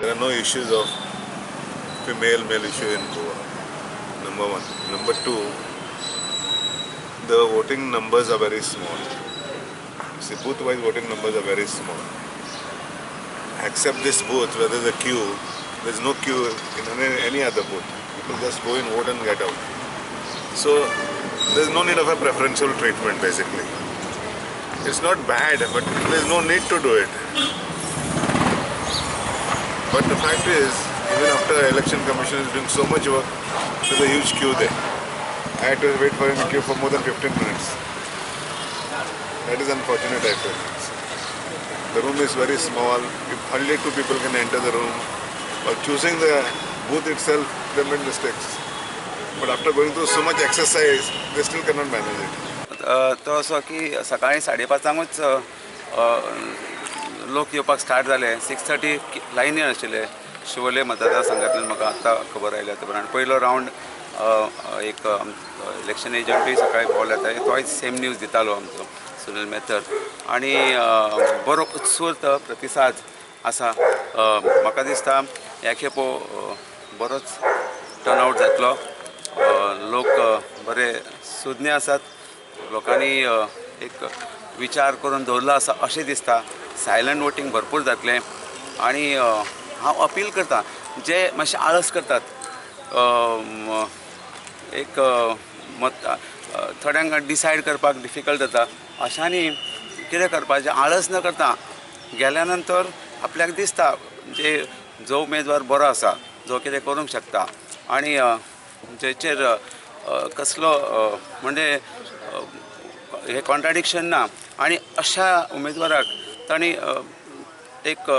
There are no issues of female-male issue in Goa. Number one. Number two, the voting numbers are very small. See, booth-wise voting numbers are very small. Except this booth, where there's a queue, there's no queue in any other booth. People just go in, vote and get out. So there's no need of a preferential treatment basically. It's not bad, but there's no need to do it. But the fact is, even after the election commission is doing so much work, there's a huge queue there. I had to wait for in the queue for more than 15 minutes. That is unfortunate, I feel. The room is very small. Only 2 people can enter the room. While choosing the booth itself, they made mistakes. But after going through so much exercise, they still cannot manage it. तो असो की सकाळी 5:30 लोक येवपाक start जाले. 6:30 लायनी आशिल्ले शिवोले मतदारसंघांतल्यान म्हाका आतां खबर आयल्या ते प्रमाणे. पयलो रावंड एक इलेक्शन एजंटूय सकाळी कॉल येता, तोय सेम न्यूज दितालो आमचो सुनील मेथर. आनी बरो उत्स्फूर्त प्रतिसाद आसा. म्हाका दिसता ह्या खेपो बरोच टर्नआउट जातलो. लोक बरे सुज्ञ आसात. लोकांनी एक विचार करून दवरलो आसा अशें दिसता. सायलंट वोटींग भरपूर जातलें. आनी हांव अपील करता जे मातशें आळस करतात, एक थोड्यांक डिसायड करपाक डिफिकल्ट जाता, अशांनी कितें करपाचें, आळस न करता गेल्या नंतर आपल्याक दिसता जो उमेदवार बरो आसा, जो कितें करूंक शकता आनी जेचेर कसलो म्हणजे हे कॉन्ट्राडिक्शन ना, आनी अशा उमेदवाराक तांणी एक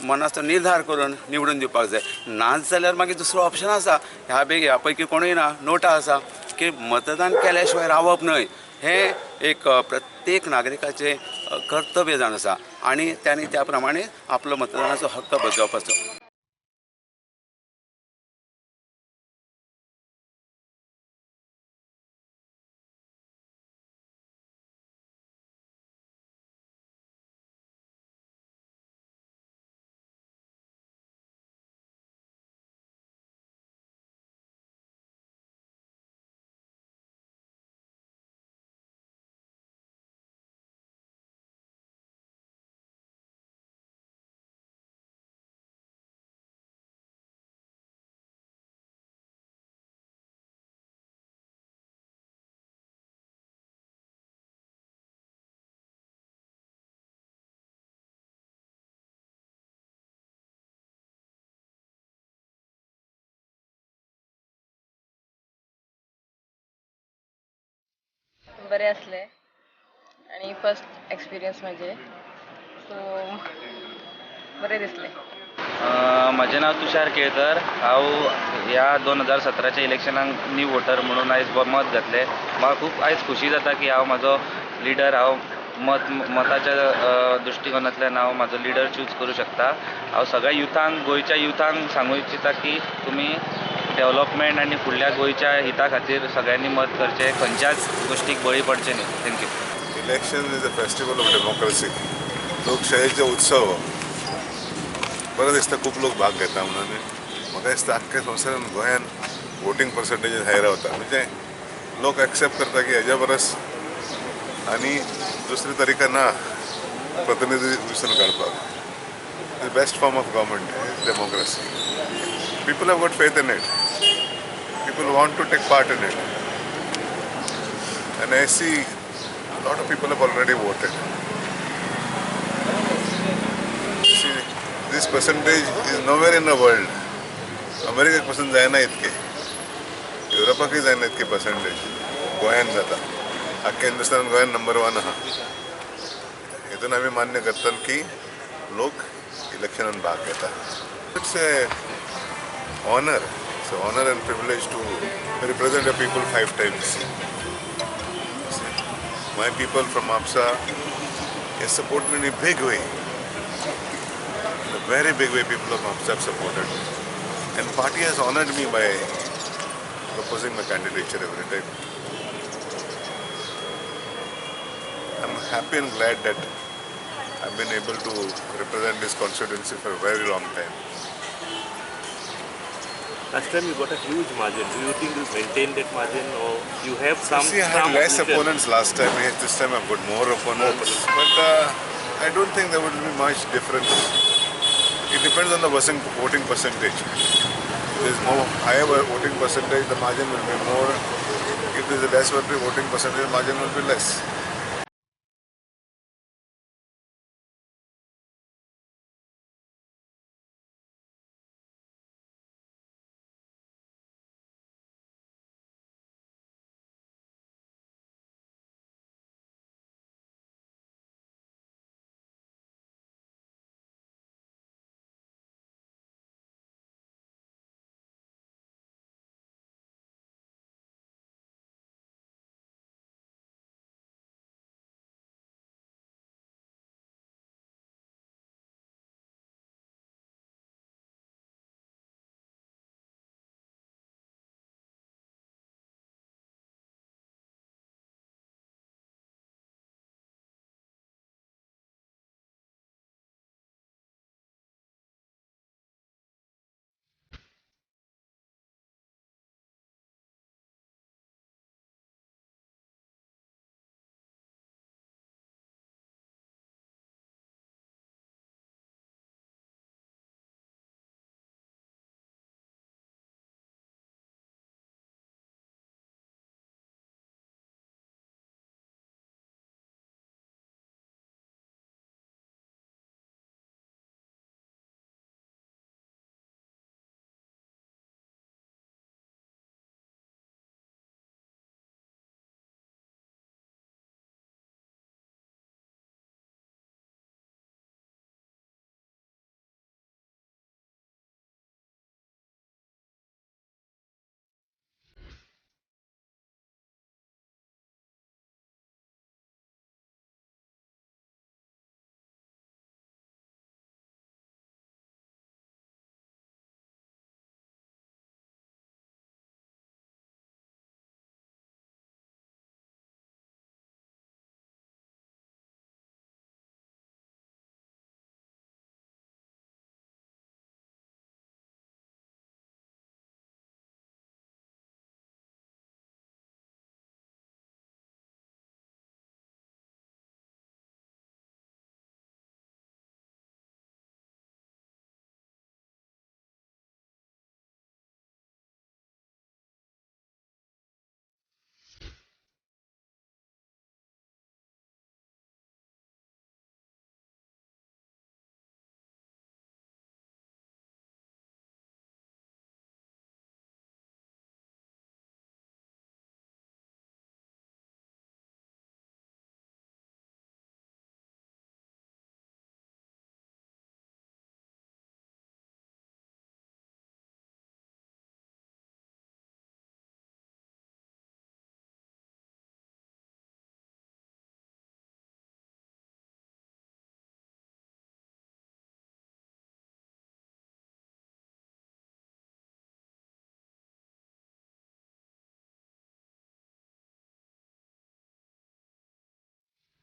मनाचो निर्धार करून निवडून दिवपाक जाय. नाच जाल्यार मागीर दुसरो ऑप्शन आसा. ह्या पैकी कोणूय ना. नोटा आसा की मतदान केल्या शिवाय रावप न्हय. हें एक प्रत्येक नागरिकाचें कर्तव्य जावन आसा आनी त्यांनी त्या प्रमाणे आपलो मतदानाचो हक्क बजावपाचो. बरे असले आणि फर्स्ट एक्सपिरियन्स म्हणजे सो बरे दिसले. म्हजें नांव तुषार केळकर. हांव ह्या 2017च्या इलेक्शनाक न्यू वोटर म्हणून आयज मत घातलें. म्हाका खूब आयज खुशी जाता की हांव म्हाजो लिडर, हांव मताच्या दृश्टिकोनांतल्यान हांव म्हाजो लिडर चूज करूं शकता. हांव सगळ्या युथांक, गोंयच्या युथांक सांगूं इच्छिता की तुमी डेव्हलपमेंट आनी फुडल्या गोंयच्या हिता खातीर सगळ्यांनी मत करचें, खंयच्याच गोश्टीक बळी पडचें न्ही. Thank you. Election is a festival of democracy. लोकशाहीचो उत्सव बरें दिसता. खूब लोक भाग घेता म्हणून. म्हाका दिसता आख्ख्या संवसारान गोंयान वोटींग पर्संटेज हाय रावता. म्हणजे लोक एक्सेप्ट करता की हेज्या परस आनी दुसरी तरिका ना प्रतिनिधी वेंचून काडपाक. The best form of government is democracy. People have got faith in it. People want to take part in it. And I see a lot of people have already voted. See, this percentage is nowhere in the world. America पासून जायना इतके, युरोपाकय जायना इतके percentage गोंयान जाता. आख्ख्या हिंदुस्तानात गोंयान number 1 आहा. हितून आमी मान्य करतात की लोक इलेक्शनान भाग घेता. It's a honor. It's an honor and privilege to represent the people 5 times. My people from APSA has supported me in a big way. In a very big way, people of APSA have supported me. And party has honored me by proposing my candidature every time. I'm happy and glad that I've been able to represent this constituency for a very long time. Last time you got a huge margin. Do you think you maintain that margin, or you have some? See, I had some less opposition? opponents last time. This time I've got more opponents. But I don't think there will be much difference. It depends on the voting percentage. If there's more higher voting percentage, the margin will be more. If there's a less voting percentage, the margin will be less.